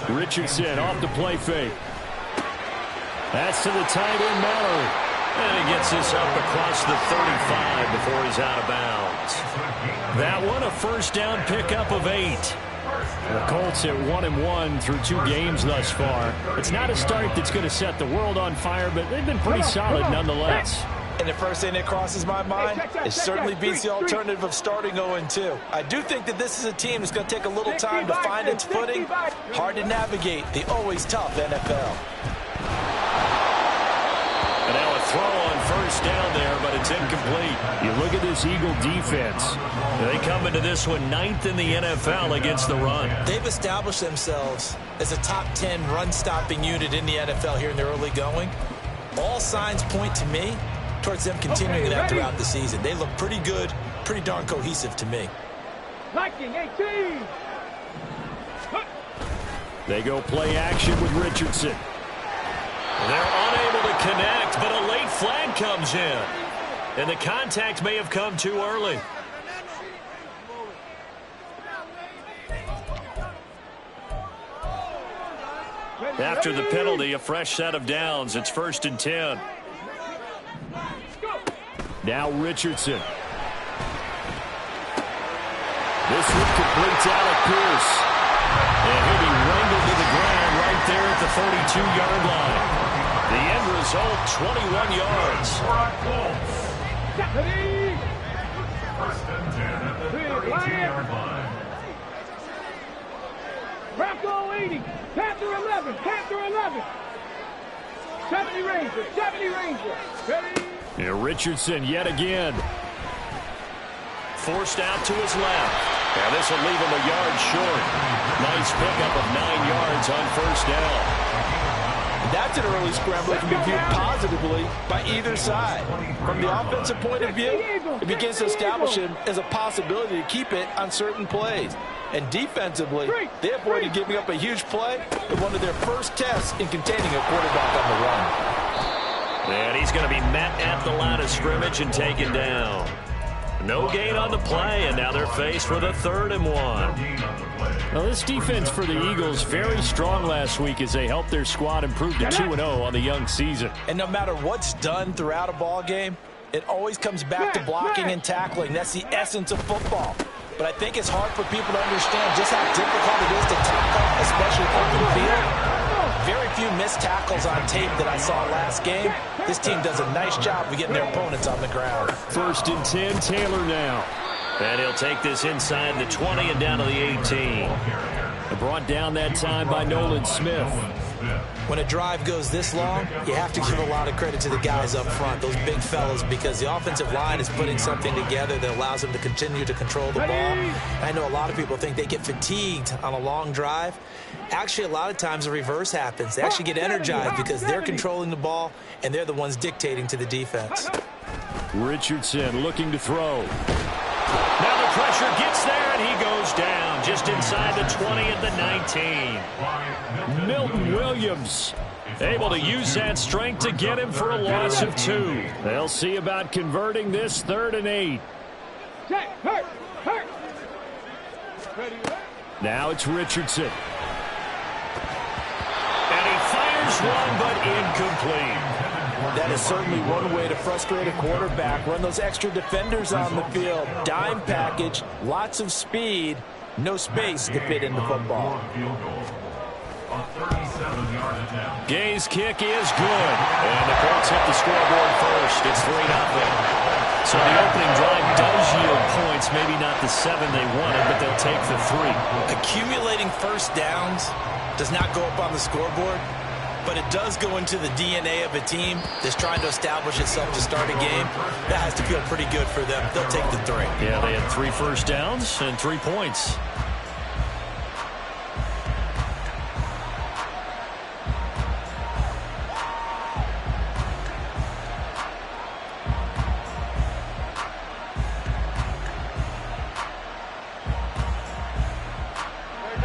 Richardson off the play fake. That's to the tight end, Mallory. And he gets this up across the 35 before he's out of bounds. That one a first down pickup of 8. The Colts at 1-1 through 2 games thus far. It's not a start that's going to set the world on fire, but they've been pretty solid nonetheless. And the first thing that crosses my mind, it certainly beats the alternative of starting 0-2. I do think that this is a team that's going to take a little time to find its footing. Hard to navigate the always tough NFL. And now a throw on first down there, but it's incomplete. You look at this Eagle defense. They come into this one 9th in the NFL against the run. They've established themselves as a top 10 run-stopping unit in the NFL here in their early going. All signs point to me towards them continuing that throughout the season. They look pretty good, pretty darn cohesive to me. They go play action with Richardson. They're unable to connect, but a late flag comes in. And the contact may have come too early. After the penalty, a fresh set of downs. It's 1st and 10. Now Richardson. This one completes Alec Pierce. And he'll be wrangled to the ground right there at the 32-yard line. The end result, 21 yards. First and 10 at the 32-yard line. Bronco 80, Panther 11, Panther 11. 70 Ranger, 70 Ranger. Ready? And Richardson yet again. Forced out to his left. And this will leave him a yard short. Nice pickup of 9 yards on first down. That's an early scramble that can be viewed positively by either side. From the offensive point of view, it begins to establish him as a possibility to keep it on certain plays. And defensively, they avoided giving up a huge play in one of their first tests in containing a quarterback on the run. And he's going to be met at the line of scrimmage and taken down. No gain on the play, and now they're faced with a 3rd and 1. Well, this defense for the Eagles very strong last week as they helped their squad improve to 2-0 on the young season. And no matter what's done throughout a ball game, it always comes back to blocking and tackling. That's the essence of football. But I think it's hard for people to understand just how difficult it is to tackle, especially over the field. Very few missed tackles on tape that I saw last game. This team does a nice job of getting their opponents on the ground. 1st and 10, Taylor now. And he'll take this inside the 20 and down to the 18. Brought down that time by Nolan Smith. When a drive goes this long, you have to give a lot of credit to the guys up front, those big fellas, because the offensive line is putting something together that allows them to continue to control the ball. I know a lot of people think they get fatigued on a long drive. Actually, a lot of times the reverse happens. They actually get energized because they're controlling the ball, and they're the ones dictating to the defense. Richardson looking to throw. Now the pressure gets there, and he goes down just inside the 20 at the 19. Milton Williams able to use that strength to get him for a loss of 2. They'll see about converting this 3rd and 8. Now it's Richardson. And he fires one, but incomplete. That is certainly one way to frustrate a quarterback. Run those extra defenders on the field. Dime package, lots of speed, no space to fit into football. Gay's kick is good. And the Colts hit the scoreboard first. It's 3-0. So the opening drive does yield points. Maybe not the 7 they wanted, but they'll take the 3. Accumulating first downs does not go up on the scoreboard, but it does go into the DNA of a team that's trying to establish itself to start a game. That has to feel pretty good for them. They'll take the 3. Yeah, they had 3 first downs and 3 points.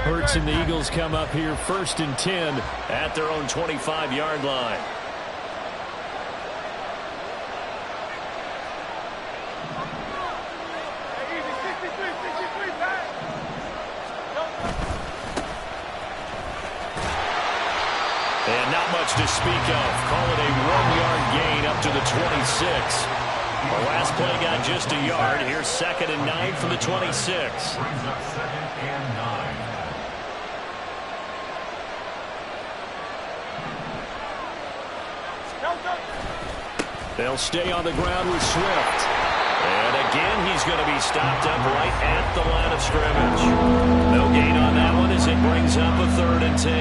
Hurts and the Eagles come up here 1st and 10 at their own 25-yard line. And not much to speak of. Call it a 1-yard gain up to the 26. The last play got just a yard. Here's 2nd and 9 from the 26. Brings up 2nd and 9. They'll stay on the ground with Swift. And again, he's going to be stopped up right at the line of scrimmage. No gain on that one as it brings up a 3rd and 10.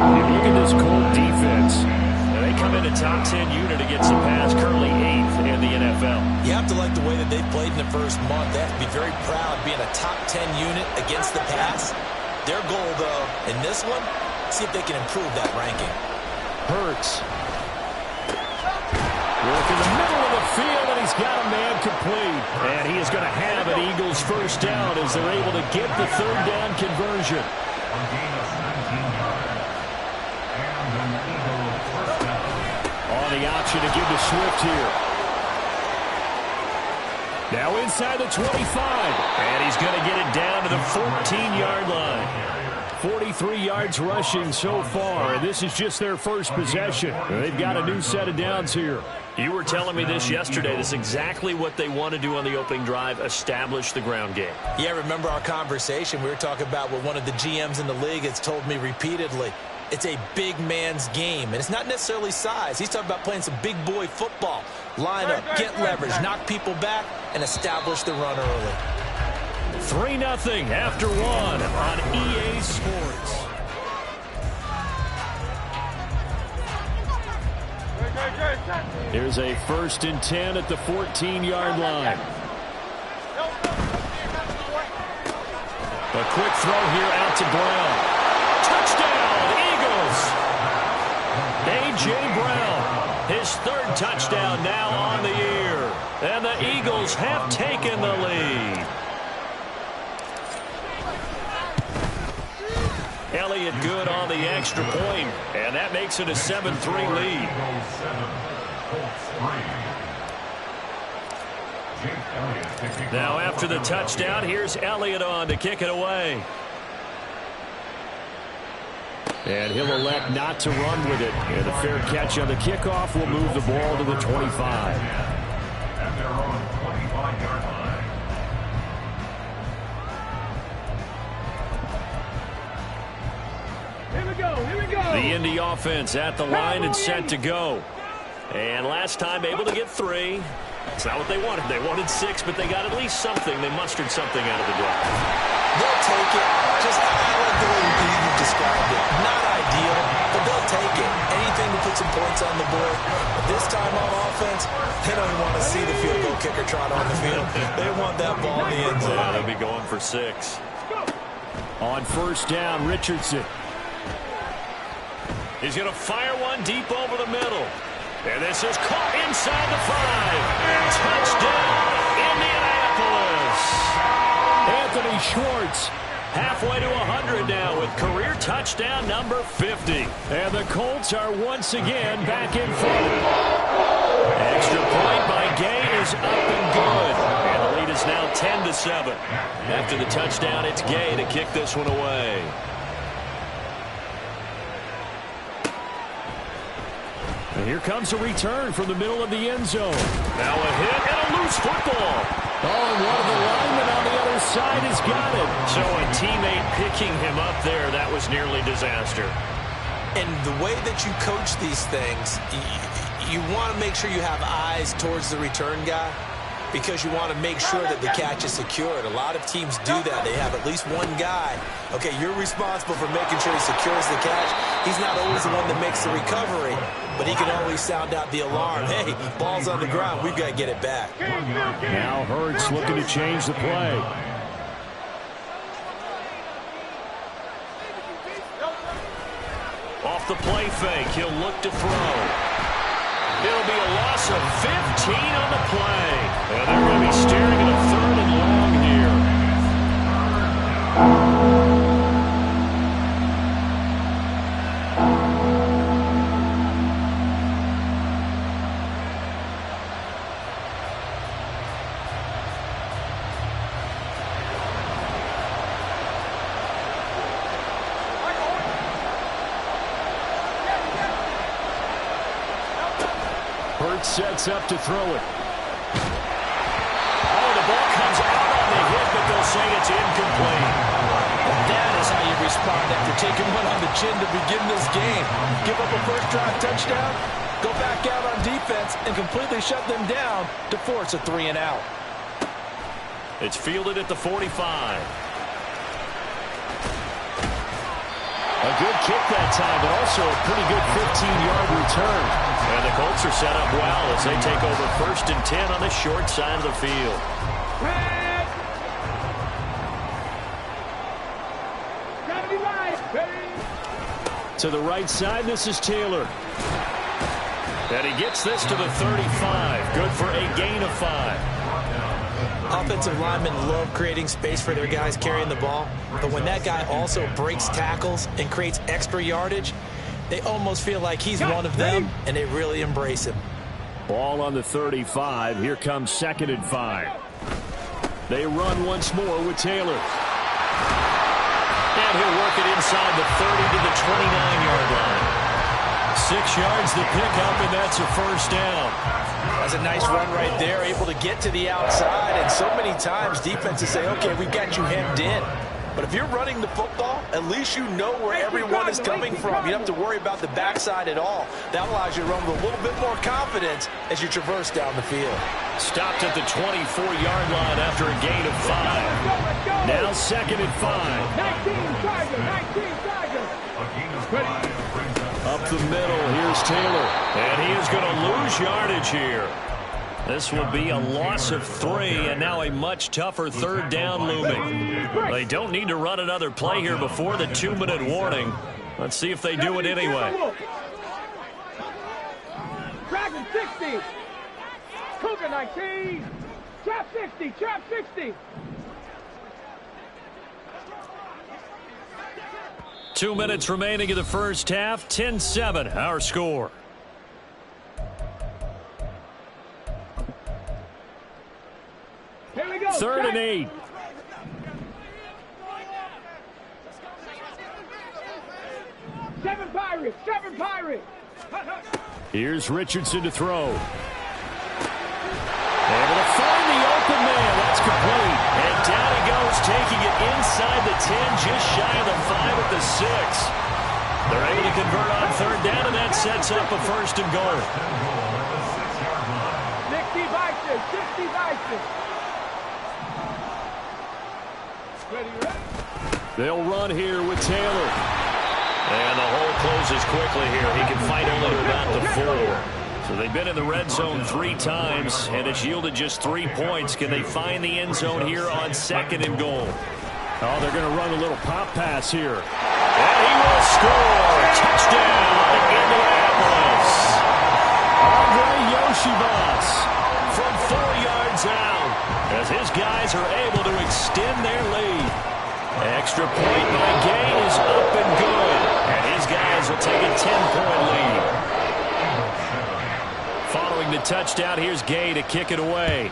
And look at this Colt defense. Now they come in a top 10 unit against the pass, currently 8th in the NFL. You have to like the way that they've played in the first month. They have to be very proud being a top 10 unit against the pass. Their goal, though, in this one, see if they can improve that ranking. Hurts. Look in the middle of the field, and he's got a man complete. And he is going to have an Eagles first down as they're able to get the 3rd down conversion. A gain of 19 yards. And an Eagles first down. On the option to give to Swift here. Now inside the 25. And he's going to get it down to the 14-yard line. 43 yards rushing so far, and this is just their first possession. They've got a new set of downs here. You were telling me this yesterday. This is exactly what they want to do on the opening drive, establish the ground game. Yeah, remember our conversation? We were talking about what one of the GMs in the league has told me repeatedly. It's a big man's game, and it's not necessarily size. He's talking about playing some big boy football. Line up, get leverage, knock people back, and establish the run early. 3-0 after 1 on EA Sports. Here's a 1st and 10 at the 14-yard line. A quick throw here out to Brown. Touchdown, Eagles! A.J. Brown, his 3rd touchdown now on the year. And the Eagles have taken the lead. Elliott good on the extra point, and that makes it a 7-3 lead. Now after the touchdown, here's Elliott on to kick it away. And he'll elect not to run with it. And a fair catch on the kickoff will move the ball to the 25. And they're on 25-yard line. Here we go. The Indy offense at the line and set to go. And last time able to get 3. It's not what they wanted. They wanted 6, but they got at least something. They mustered something out of the drive. They'll take it. Just I like the way you described it. Not ideal, but they'll take it. Anything to put some points on the board. But this time on offense, they don't want to see the field goal kicker trot on the field. They want that ball in the end zone. Yeah, they'll be going for 6. On 1st down, Richardson. He's going to fire one deep over the middle. And this is caught inside the 5. Touchdown, Indianapolis. Anthony Schwartz halfway to 100 now with career touchdown number 50. And the Colts are once again back in front. Extra point by Gay is up and good. And the lead is now 10-7. After the touchdown, it's Gay to kick this one away. And here comes a return from the middle of the end zone. Now a hit and a loose football. Oh, and one of the linemen on the other side has got it. So a teammate picking him up there, that was nearly disaster. And the way that you coach these things, you want to make sure you have eyes towards the return guy because you want to make sure that the catch is secured. A lot of teams do that. They have at least one guy. Okay, you're responsible for making sure he secures the catch. He's not always the one that makes the recovery, but he can always sound out the alarm. Hey, ball's on the ground. We've got to get it back. Now Hurts looking to change the play. Off the play fake, he'll look to throw. It'll be a loss of 15 on the play. And they're going to be staring at a 3rd and long here. Hurts sets up to throw it. Oh, the ball comes out on the hit, but they'll say it's incomplete. That is how you respond after taking one on the chin to begin this game. Give up a first-drive touchdown, go back out on defense, and completely shut them down to force a 3-and-out. It's fielded at the 45. A good kick that time, but also a pretty good 15-yard return. And the Colts are set up well as they take over 1st and 10 on the short side of the field. To the right side, this is Taylor. And he gets this to the 35. Good for a gain of 5. Offensive linemen love creating space for their guys carrying the ball, but when that guy also breaks tackles and creates extra yardage, they almost feel like he's one of them, and they really embrace him. Ball on the 35. Here comes 2nd and 5. They run once more with Taylor. And he'll work it inside the 30 to the 29-yard line. 6 yards to pick up, and that's a first down. That's a nice run right there, able to get to the outside. And so many times defenses say, okay, we've got you hemmed in. But if you're running the football, at least you know where everyone is coming from. You don't have to worry about the backside at all. That allows you to run with a little bit more confidence as you traverse down the field. Stopped at the 24-yard line after a gain of 5. Now 2nd and 5. 19 Tigers, 19 Tigers. Up the middle, here's Taylor. And he is going to lose yardage here. This will be a loss of 3, and now a much tougher 3rd down looming. They don't need to run another play here before the 2-minute warning. Let's see if they do it anyway. Dragon 60. Cougar 19. Trap 60. Trap 60. 2 minutes remaining in the first half. 10-7, our score. Here we go. 3rd and 8. Seven Pirates. Seven Pirates. Here's Richardson to throw. Able to find the open man. That's complete. And down he goes, taking it inside the 10, just shy of the 5 at the 6. They're able to convert on 3rd down, and that sets up a 1st and goal. 60 Vices. 60 Vices. They'll run here with Taylor. And the hole closes quickly here. He can fight only to about the 4. So they've been in the red zone 3 times, and it's yielded just 3 points. Can they find the end zone here on 2nd and goal? Oh, they're going to run a little pop pass here. And he will score. Touchdown, Indianapolis. Andre Yoshibas From 4 yards out, as his guys are able to extend their lead. Extra point by Gay is up and good. And his guys will take a 10-point lead. Following the touchdown, here's Gay to kick it away.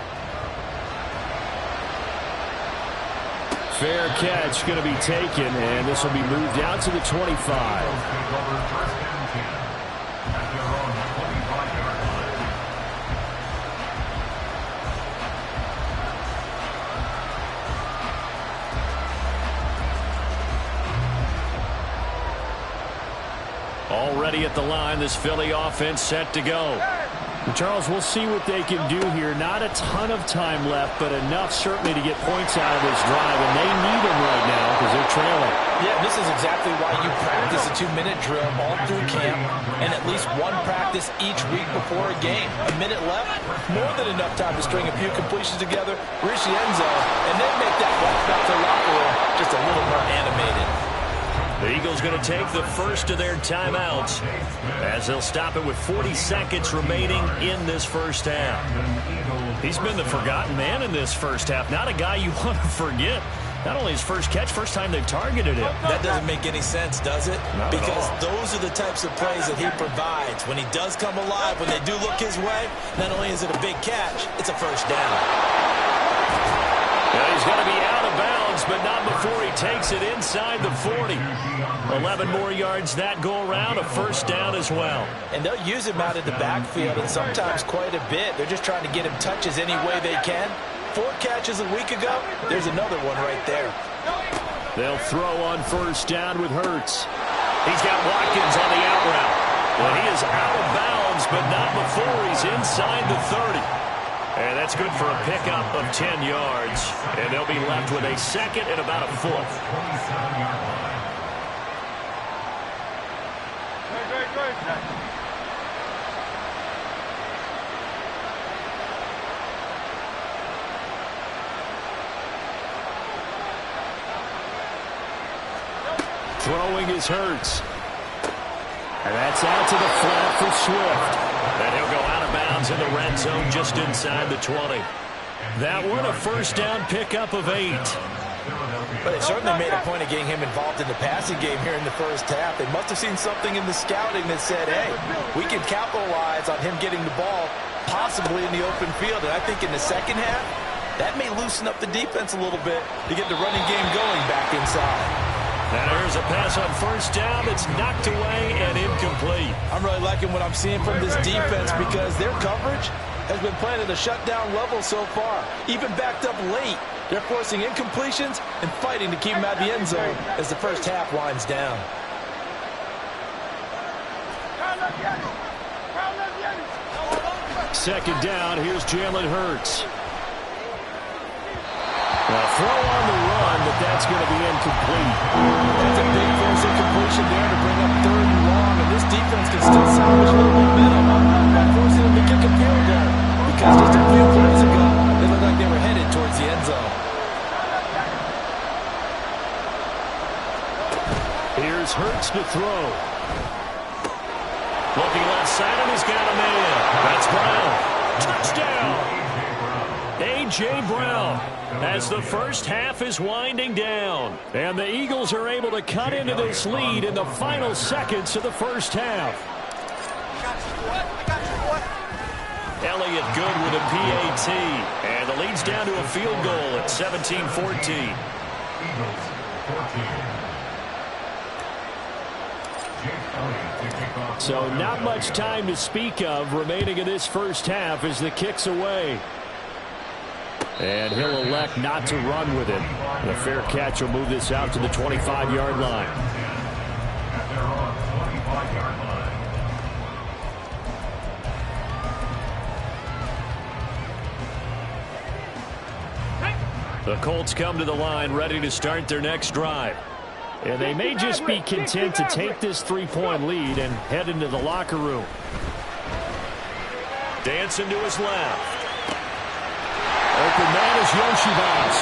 Fair catch going to be taken, and this will be moved out to the 25. Already at the line, this Philly offense set to go. Charles, we'll see what they can do here. Not a ton of time left, but enough certainly to get points out of this drive, and they need them right now because they're trailing. Yeah, this is exactly why you practice a 2-minute drill all through camp and at least one practice each week before a game. A minute left, more than enough time to string a few completions together, reach the end zone, and then make that walk back to the locker room just a little more animated. The Eagles going to take the first of their timeouts as they'll stop it with 40 seconds remaining in this first half. He's been the forgotten man in this first half. Not a guy you want to forget. Not only his first catch, first time they've targeted him. That doesn't make any sense, does it? Because those are the types of plays that he provides. When he does come alive, when they do look his way, not only is it a big catch, it's a first down. And he's going to be out of bounds bounds, but not before he takes it inside the 40. 11 more yards that go around, a first down as well. And they'll use him out in the backfield, and sometimes quite a bit. They're just trying to get him touches any way they can. 4 catches a week ago, there's another one right there. They'll throw on first down with Hurts. He's got Watkins on the out route. Well, he is out of bounds, but not before he's inside the 30. And that's good for a pickup of 10 yards. And they'll be left with a second and about a foot. Throwing is Hurts. And that's out to the flat for Swift. And he'll go out of bounds in the red zone just inside the 20. That one a first down pickup of 8. But they certainly made a point of getting him involved in the passing game here in the first half. They must have seen something in the scouting that said, hey, we can capitalize on him getting the ball possibly in the open field. And I think in the second half, that may loosen up the defense a little bit to get the running game going back inside. And here's a pass on first down. It's knocked away and incomplete. I'm really liking what I'm seeing from this defense because their coverage has been playing at a shutdown level so far. Even backed up late, they're forcing incompletions and fighting to keep them out of the end zone as the first half winds down. Second down, here's Jalen Hurts. Well, throw on the run, but that's going to be incomplete. That's a big force incompletion there to bring up 3rd and long, and this defense can still salvage a little momentum by forcing them to kick a field goal. Because just a few plays ago, they looked like they were headed towards the end zone. Here's Hurts to throw. Looking left side, and he's got a man. That's Brown. Touchdown! A.J. Brown, as the first half is winding down. And the Eagles are able to cut into this lead in the final seconds of the first half. Elliott good with a PAT. And the lead's down to a field goal at 17-14. So not much time to speak of remaining in this first half as the kick's away. And he'll elect not to run with it. The fair catch will move this out to the 25-yard line. The Colts come to the line ready to start their next drive. And they may just be content to take this 3-point lead and head into the locker room. Dancing to his left. Open man is Yoshibas.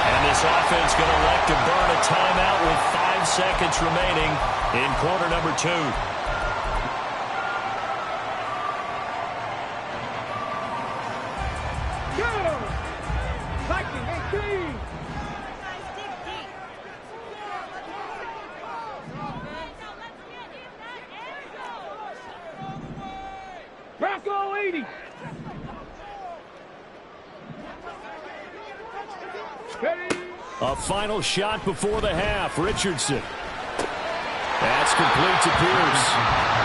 And this offense going to elect to burn a timeout with 5 seconds remaining in quarter number 2. Bronco 80. A final shot before the half. Richardson. That's complete to Pierce.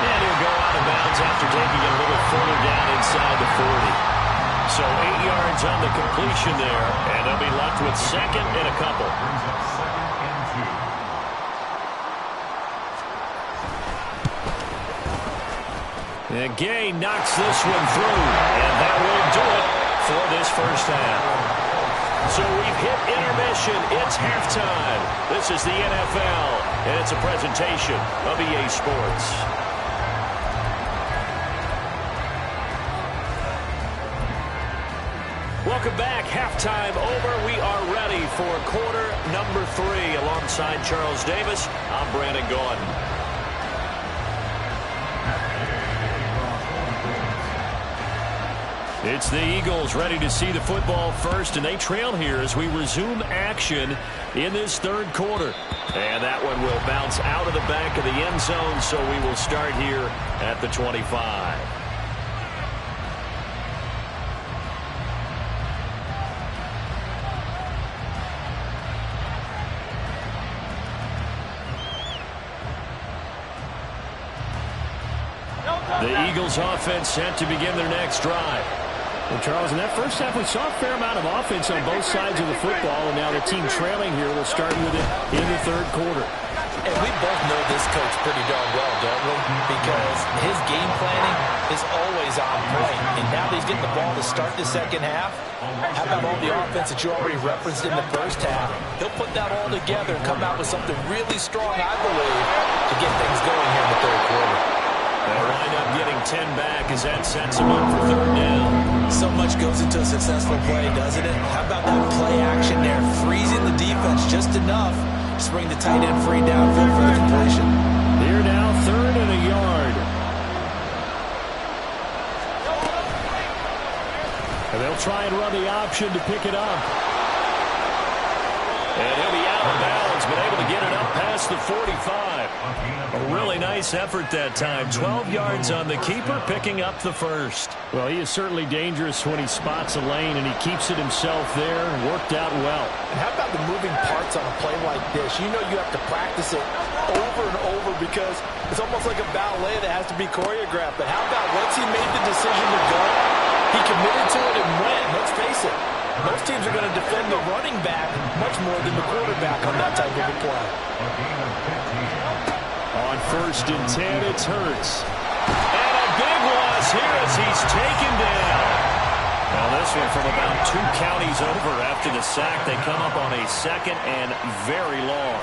And he'll go out of bounds after taking it a little further down inside the 40. So 8 yards on the completion there, and they'll be left with second and a couple. And Gay knocks this one through. And that will do it for this first half. So we've hit intermission. It's halftime. This is the NFL, and it's a presentation of EA Sports. Welcome back. Halftime over. We are ready for quarter number 3. Alongside Charles Davis, I'm Brandon Gaudin. It's the Eagles ready to see the football first, and they trail here as we resume action in this third quarter. And that one will bounce out of the back of the end zone, so we will start here at the 25. The Eagles offense set to begin their next drive. Well, Charles, in that first half, we saw a fair amount of offense on both sides of the football, and now the team trailing here will start with it in the third quarter. And we both know this coach pretty darn well, don't we? Because his game planning is always on point. And now that he's getting the ball to start the second half, how about all the offense that you already referenced in the first half? He'll put that all together and come out with something really strong, I believe, to get things going here in the third quarter. They'll wind up getting 10 back as that sets them up for third down. So much goes into a successful play, doesn't it? How about that play action there? Freezing the defense just enough. Just bring the tight end free downfield for the completion. Here now, 3rd and a yard. And they'll try and run the option to pick it up. And he'll be out of bounds, but able to get it up past the 45. A really nice effort that time. 12 yards on the keeper, picking up the first. Well, he is certainly dangerous when he spots a lane, and he keeps it himself there. Worked out well. And how about the moving parts on a play like this? You know you have to practice it over and over because it's almost like a ballet that has to be choreographed. But how about once he made the decision to go, he committed to it and went. Let's face it. Most teams are going to defend the running back much more than the quarterback on that type of a play. On 1st and 10, it's Hurts. And a big loss here as he's taken down. Well, this one from about 2 counties over after the sack. They come up on a 2nd and very long.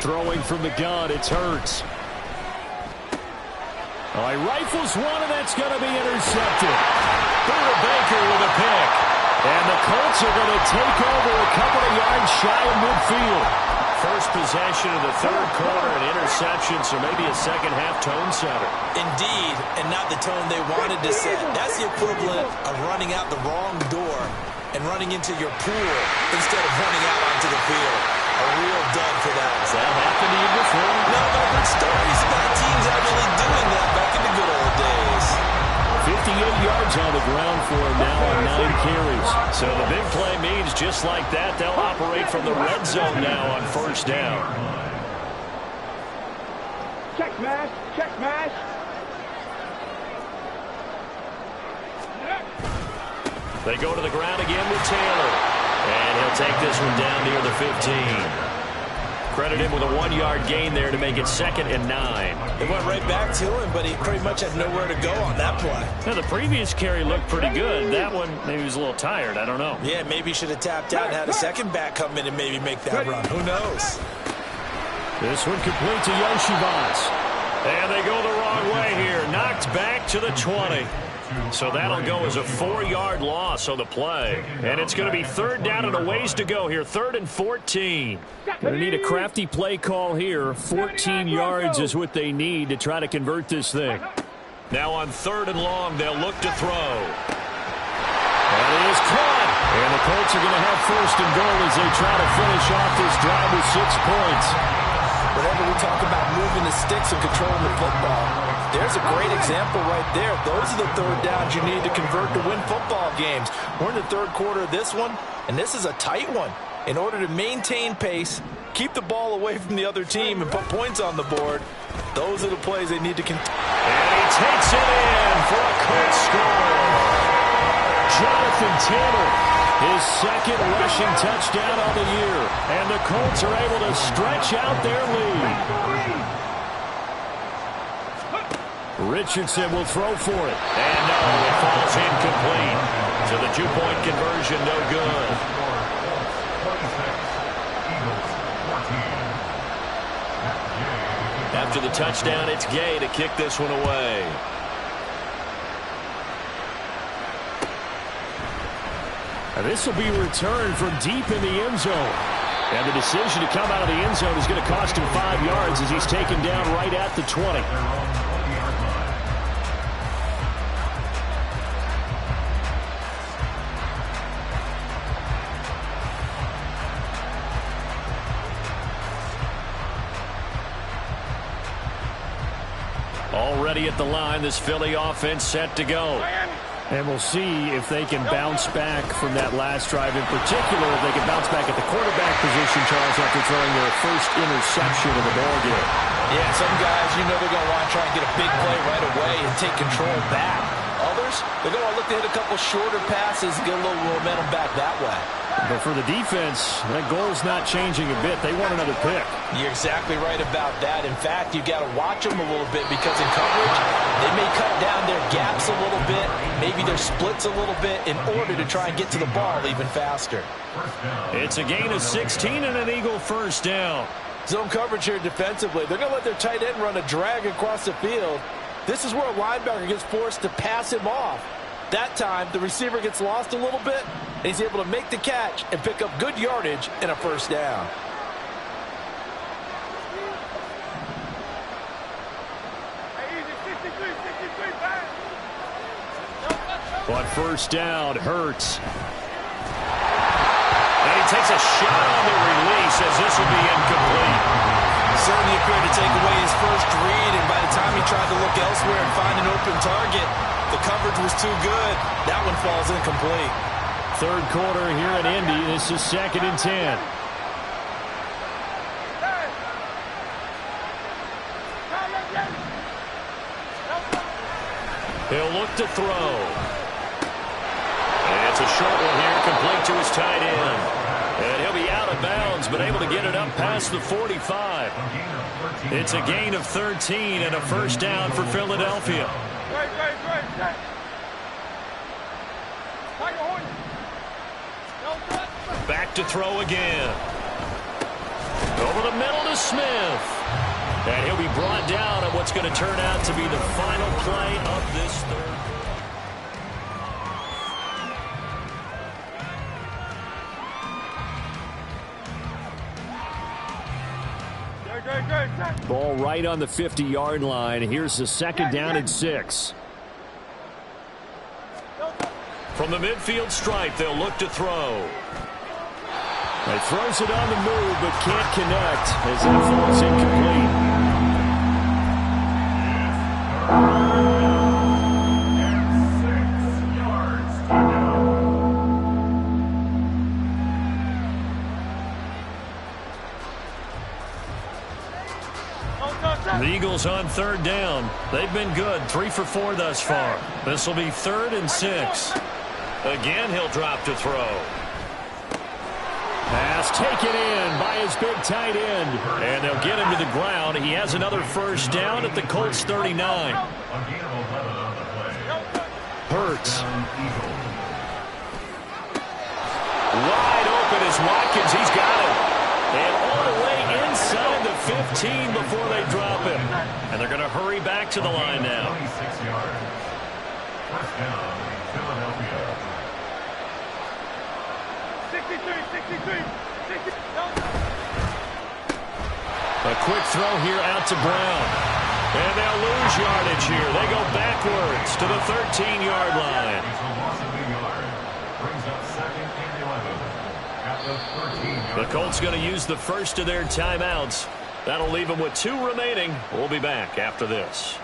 Throwing from the gun, it's Hurts. All right, rifles one, and that's going to be intercepted. Buda Baker with a pick. And the Colts are going to take over a couple of yards shy of midfield. First possession of the third quarter, an interception, so maybe a second-half tone setter. Indeed, and not the tone they wanted to set. That's the equivalent of running out the wrong door and running into your pool instead of running out onto the field. A real dud for that. Has that happened to you before? No, but I've heard stories about teams actually doing that back in the good old days. 58 yards on the ground for him now on 9 carries. So the big play means just like that, they'll operate from the red zone now on 1st down. Check smash, check smash. They go to the ground again with Taylor. And he'll take this one down near the 15. Credit him with a 1-yard gain there to make it 2nd and 9. It went right back to him, but he pretty much had nowhere to go on that play. Now, the previous carry looked pretty good. That one, maybe he was a little tired. I don't know. Yeah, maybe he should have tapped out and had a second back come in and maybe make that run. Who knows? This one complete to Yoshibas. And they go the wrong way here. Knocked back to the 20. So that'll go as a 4-yard loss on the play. And it's going to be 3rd down and a ways to go here. 3rd and 14. Going to need a crafty play call here. 14 yards is what they need to try to convert this thing. Now on 3rd and long, they'll look to throw. That is caught. And the Colts are going to have 1st and goal as they try to finish off this drive with 6 points. Whenever we talk about moving the sticks and controlling the football, there's a great example right there. Those are the 3rd downs you need to convert to win football games. We're in the 3rd quarter of this one, and this is a tight one. In order to maintain pace, keep the ball away from the other team, and put points on the board, those are the plays they need to continue. And he takes it in for a Colts score. Jonathan Taylor, his 2nd rushing touchdown of the year. And the Colts are able to stretch out their lead. Richardson will throw for it. And no, it falls incomplete. So the 2-point conversion, no good. After the touchdown, it's Gay to kick this one away. And this will be returned from deep in the end zone. And the decision to come out of the end zone is going to cost him 5 yards as he's taken down right at the 20. Already at the line, this Philly offense set to go. And we'll see if they can bounce back from that last drive. In particular, if they can bounce back at the quarterback position, Charles, after throwing their first interception of the ballgame. Yeah, some guys, you know they're going to want to try and get a big play right away and take control back. Others, they're going to look to hit a couple shorter passes and get a little momentum back that way. But for the defense, that goal's not changing a bit. They want another pick. You're exactly right about that. In fact, you've got to watch them a little bit because in coverage, they may cut down their gaps a little bit, maybe their splits a little bit in order to try and get to the ball even faster. It's a gain of 16 and an Eagle first down. Zone coverage here defensively. They're going to let their tight end run a drag across the field. This is where a linebacker gets forced to pass him off. That time, the receiver gets lost a little bit, and he's able to make the catch and pick up good yardage and a first down. On first down, Hurts. And he takes a shot on the release as this will be incomplete. Certainly appeared to take away his first read, and by the time he tried to look elsewhere and find an open target, the coverage was too good. That one falls incomplete. Third quarter here in Indy. This is 2nd and 10. He'll look to throw. And it's a short one here, complete to his tight end. And he'll be out of bounds, but able to get it up past the 45. It's a gain of 13 and a first down for Philadelphia. Back to throw again. Over the middle to Smith. And he'll be brought down at what's going to turn out to be the final play of this third. Ball right on the 50-yard line. Here's the 2nd down and 6. From the midfield stripe, they'll look to throw. He throws it on the move, but can't connect as that falls incomplete. The Eagles on third down. They've been good, 3 for 4 thus far. This will be 3rd and 6. Again, he'll drop to throw. Pass taken in by his big tight end. And they'll get him to the ground. He has another first down at the Colts 39. Hurts. Wide open is Watkins. He's got it. And all the way inside the 15 before they drop him. And they're going to hurry back to the line now. 26 yards. First down, Philadelphia. 63. A quick throw here out to Brown. And they'll lose yardage here. They go backwards to the 13-yard line. Brings up 2nd and 11. At the 13-yard The Colts going to use the first of their timeouts. That'll leave them with 2 remaining. We'll be back after this.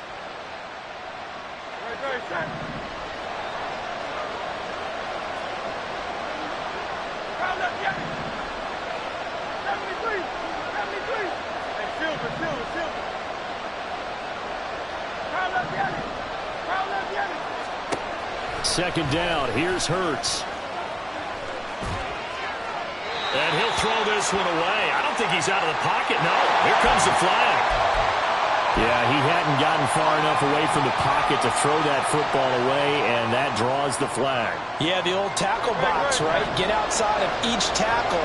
Second down. Here's Hurts. And he'll throw this one away. I don't think he's out of the pocket. No, here comes the flag. Yeah, he hadn't gotten far enough away from the pocket to throw that football away, and that draws the flag. Yeah, the old tackle box, right? Get outside of each tackle,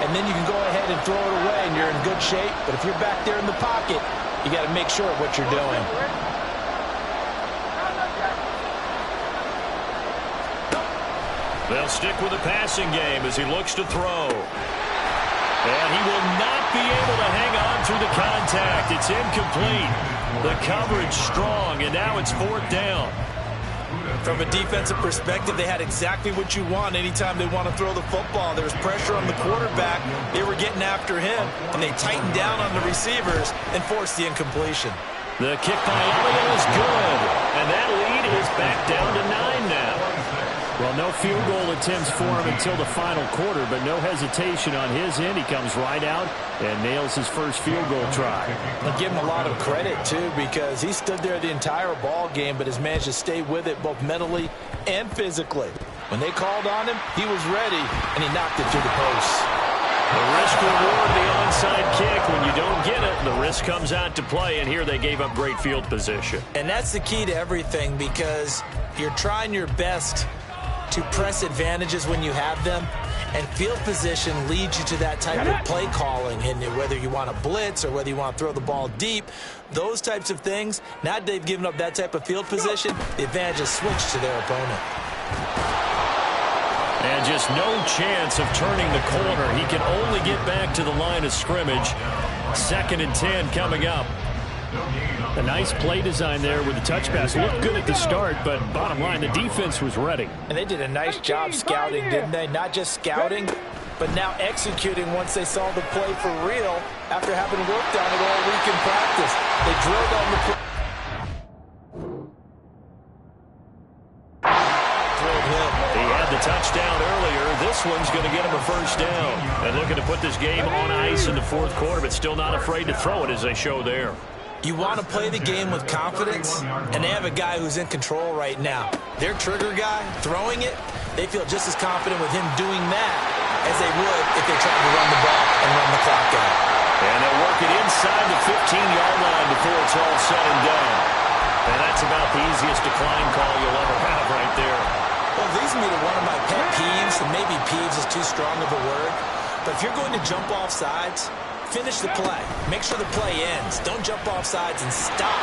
and then you can go ahead and throw it away, and you're in good shape. But if you're back there in the pocket, you got to make sure of what you're doing. They'll stick with the passing game as he looks to throw. And he will not be able to hang on through the contact. It's incomplete. The coverage strong, and now it's 4th down. From a defensive perspective, they had exactly what you want anytime they want to throw the football. There was pressure on the quarterback. They were getting after him, and they tightened down on the receivers and forced the incompletion. The kick by Elliott is good, and that lead is back down to 9 now. no field goal attempts for him until the final quarter, but no hesitation on his end. He comes right out and nails his first field goal try. I give him a lot of credit, too, because he stood there the entire ball game, but has managed to stay with it both mentally and physically. When they called on him, he was ready, and he knocked it through the post. The risk reward, the onside kick. When you don't get it, the risk comes out to play, and here they gave up great field position. And that's the key to everything, because you're trying your best to press advantages when you have them, and field position leads you to that type of play calling. And whether you want to blitz or whether you want to throw the ball deep, those types of things, now that they've given up that type of field position, the advantage is switched to their opponent. And just no chance of turning the corner. He can only get back to the line of scrimmage. 2nd and 10 coming up. A nice play design there with the touch pass. Looked good at the start, but bottom line, the defense was ready. And they did a nice job scouting, didn't they? Not just scouting, but now executing once they saw the play for real after having worked on it all week in practice. They drilled on the play. The touchdown earlier. This one's going to get him a first down. And looking to put this game on ice in the 4th quarter, but still not afraid to throw it as they show there. You want to play the game with confidence, and they have a guy who's in control right now. Their trigger guy, throwing it, they feel just as confident with him doing that as they would if they tried to run the ball and run the clock out. And they'll work it inside the 15-yard line before it's all said and done. And that's about the easiest decline call you'll ever have right there. Well, it leads me to one of my pet peeves, and maybe peeves is too strong of a word, but if you're going to jump off sides, finish the play. Make sure the play ends. Don't jump off sides and stop,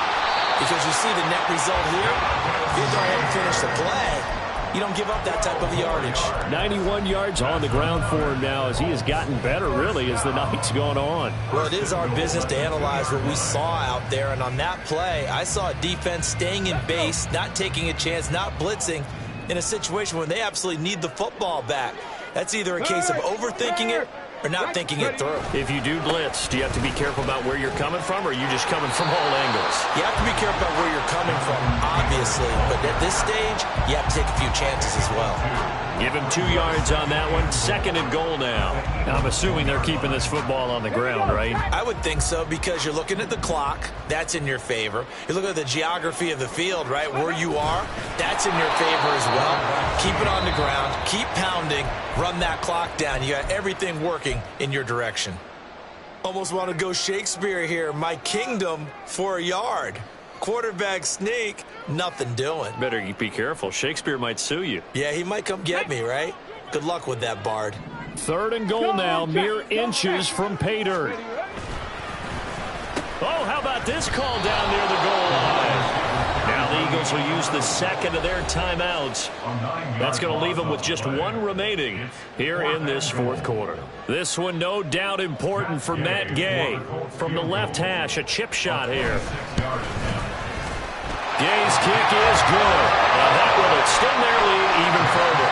because you see the net result here. If you go ahead and finish the play, you don't give up that type of yardage. 91 yards on the ground for him now as he has gotten better, really, as the night's gone on. Well, it is our business to analyze what we saw out there, and on that play, I saw a defense staying in base, not taking a chance, not blitzing, in a situation where they absolutely need the football back. That's either a case of overthinking it or not thinking it through. If you do blitz, do you have to be careful about where you're coming from, or are you just coming from all angles? You have to be careful about where you're coming from, obviously, but at this stage, you have to take a few chances as well. Give him 2 yards on that one. 2nd and goal now. Now, I'm assuming they're keeping this football on the ground, right? I would think so, because you're looking at the clock. That's in your favor. You look at the geography of the field, right, where you are. That's in your favor as well. Keep it on the ground. Keep pounding. Run that clock down. You got everything working in your direction. Almost want to go Shakespeare here. My kingdom for a yard. Quarterback sneak, nothing doing. Better be careful. Shakespeare might sue you. Yeah, he might come get me, right? Good luck with that, Bard. 3rd and goal now, mere inches from pay dirt. Oh, how about this call down near the goal line? Now the Eagles will use the 2nd of their timeouts. That's going to leave them with just 1 remaining here in this 4th quarter. This one no doubt important for Matt Gay. From the left hash, a chip shot here. Gay's kick is good. Now that will extend their lead even further.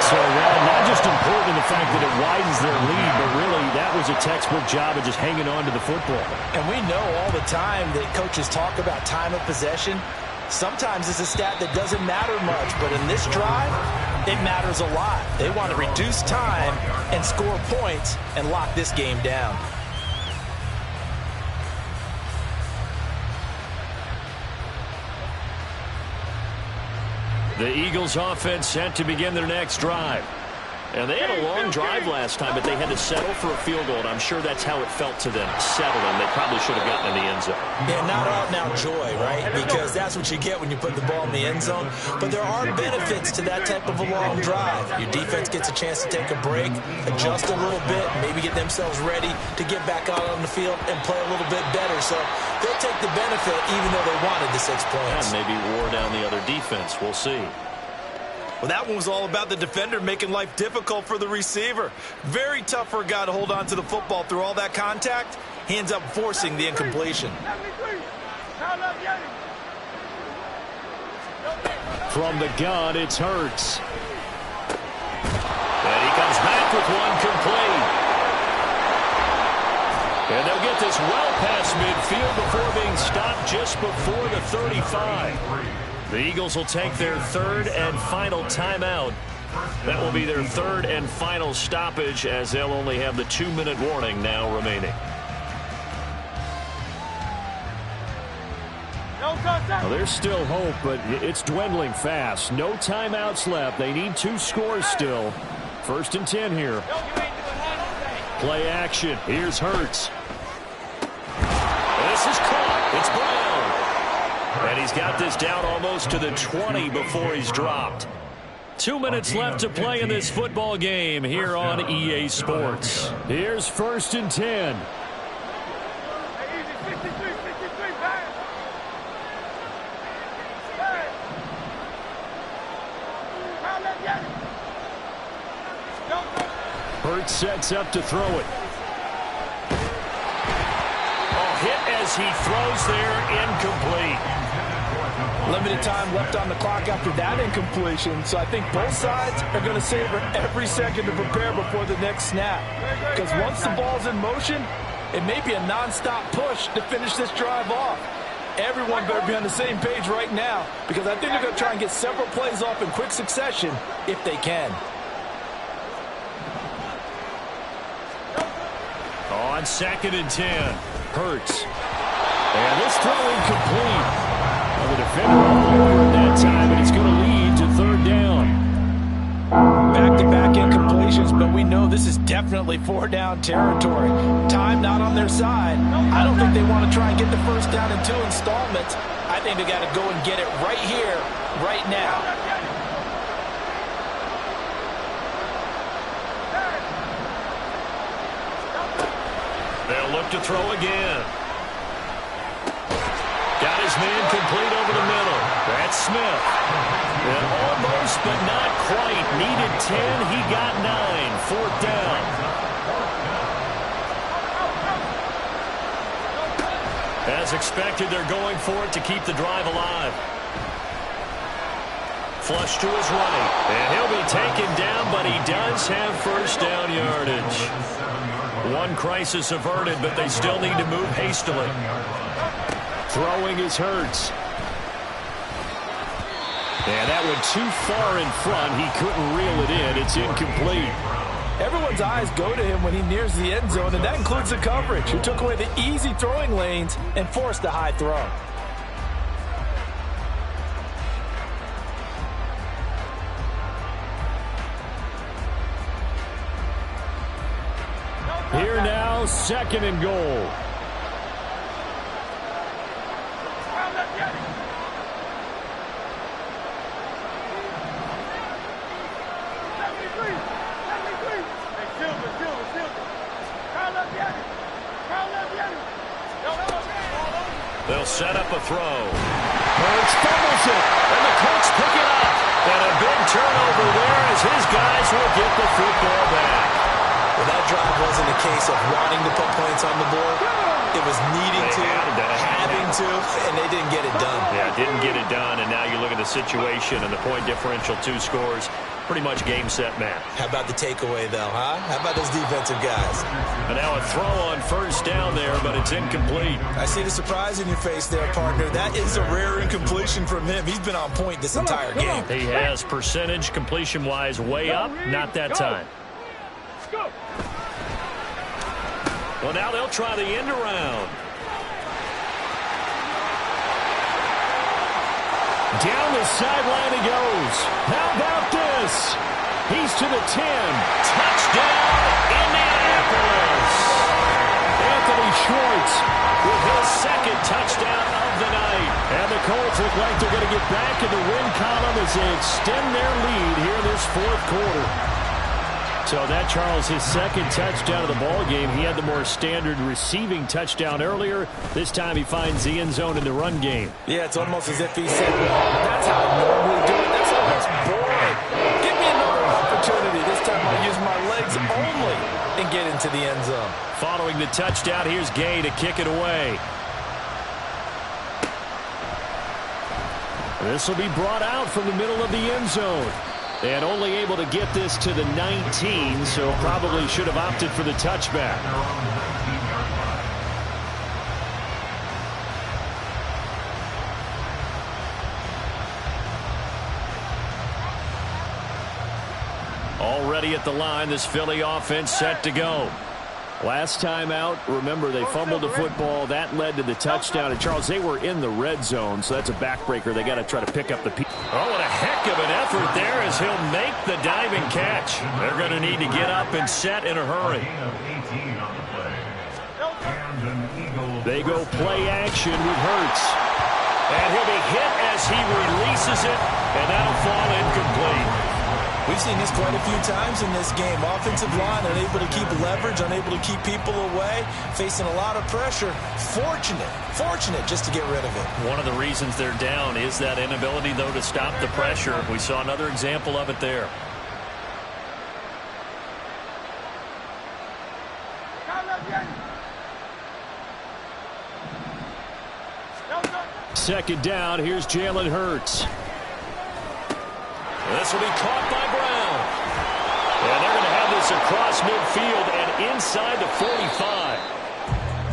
So, not just important in the fact that it widens their lead, but really that was a textbook job of just hanging on to the football. And we know all the time that coaches talk about time of possession. Sometimes it's a stat that doesn't matter much, but in this drive, it matters a lot. They want to reduce time and score points and lock this game down. The Eagles offense set to begin their next drive. And they had a long drive last time, but they had to settle for a field goal, and I'm sure that's how it felt to them, settling. They probably should have gotten in the end zone. Yeah, not out-and-out joy, right? Because that's what you get when you put the ball in the end zone. But there are benefits to that type of a long drive. Your defense gets a chance to take a break, adjust a little bit, maybe get themselves ready to get back out on the field and play a little bit better. So they'll take the benefit even though they wanted the 6 points. And maybe wore down the other defense. We'll see. Well, that one was all about the defender making life difficult for the receiver. Very tough for a guy to hold on to the football through all that contact. He ends up forcing the incompletion. From the gun, it's Hurts. And he comes back with one complete. And they'll get this well past midfield before being stopped just before the 35. The Eagles will take their third and final timeout. That will be their third and final stoppage, as they'll only have the 2-minute warning now remaining. Well, there's still hope, but it's dwindling fast. No timeouts left. They need 2 scores still. 1st and 10 here. Play action. Here's Hurts. This is caught. It's Brown. And he's got this down almost to the 20 before he's dropped. 2 minutes left to play in this football game here on EA Sports. Here's 1st and 10. Hurts sets up to throw it. Oh, hit as he throws there, incomplete. Limited time left on the clock after that incompletion, so I think both sides are going to savor every second to prepare before the next snap. Because once the ball's in motion, it may be a nonstop push to finish this drive off. Everyone better be on the same page right now, because I think they're going to try and get several plays off in quick succession if they can. On 2nd and 10, Hurts. And this throw incomplete. The defender over that time, and it's going to lead to 3rd down. Back-to-back incompletions, but we know this is definitely 4-down territory. Time not on their side. I don't think they want to try and get the 1st down in 2 installments. I think they got to go and get it right here, right now. They'll look to throw again. Got his man complete over the middle. That's Smith. And almost, but not quite. Needed 10. He got 9. 4th down. As expected, they're going for it to keep the drive alive. Flush to his right. And he'll be taken down, but he does have 1st down yardage. One crisis averted, but they still need to move hastily. Throwing is Hurts. And that went too far in front. He couldn't reel it in. It's incomplete. Everyone's eyes go to him when he nears the end zone, and that includes the coverage, who took away the easy throwing lanes and forced a high throw. Here now, 2nd and goal. They'll set up a throw. Hurts fumbles it. And the Colts pick it up. And a big turnover there as his guys will get the football back. Well, that drive wasn't a case of wanting to put points on the board. It was needing to, having to, and they didn't get it done. Yeah, didn't get it done, and now you look at the situation and the point differential, 2 scores, pretty much game, set, match. How about the takeaway, though, huh? How about those defensive guys? And now a throw on 1st down there, but it's incomplete. I see the surprise in your face there, partner. That is a rare incompletion from him. He's been on point this entire game. He has percentage completion-wise way up, not that time. Well, now they'll try the end around. Down the sideline he goes. How about this? He's to the 10. Touchdown, Indianapolis. Anthony Schwartz with his 2nd touchdown of the night. And the Colts look like they're going to get back in the win column as they extend their lead here in this 4th quarter. So that, Charles, his 2nd touchdown of the ball game. He had the more standard receiving touchdown earlier. This time he finds the end zone in the run game. Yeah, it's almost as if he said, that's how I normally do it. That's almost boring. Give me another opportunity. This time I'll use my legs only and get into the end zone. Following the touchdown, here's Gay to kick it away. This will be brought out from the middle of the end zone. And only able to get this to the 19, so probably should have opted for the touchback. Already at the line, this Philly offense set to go. Last time out, remember, they fumbled the football. That led to the touchdown. And, Charles, they were in the red zone, so that's a backbreaker. They got to try to pick up the piece. Oh, what a heck of an effort there as he'll make the diving catch. They're going to need to get up and set in a hurry. They go play action with Hurts. And he'll be hit as he releases it, and that'll fall incomplete. We've seen this quite a few times in this game. Offensive line unable to keep leverage, unable to keep people away, facing a lot of pressure. Fortunate just to get rid of it. One of the reasons they're down is that inability, though, to stop the pressure. We saw another example of it there. Second down, here's Jalen Hurts. This will be caught by Brown. And they're going to have this across midfield and inside the 45.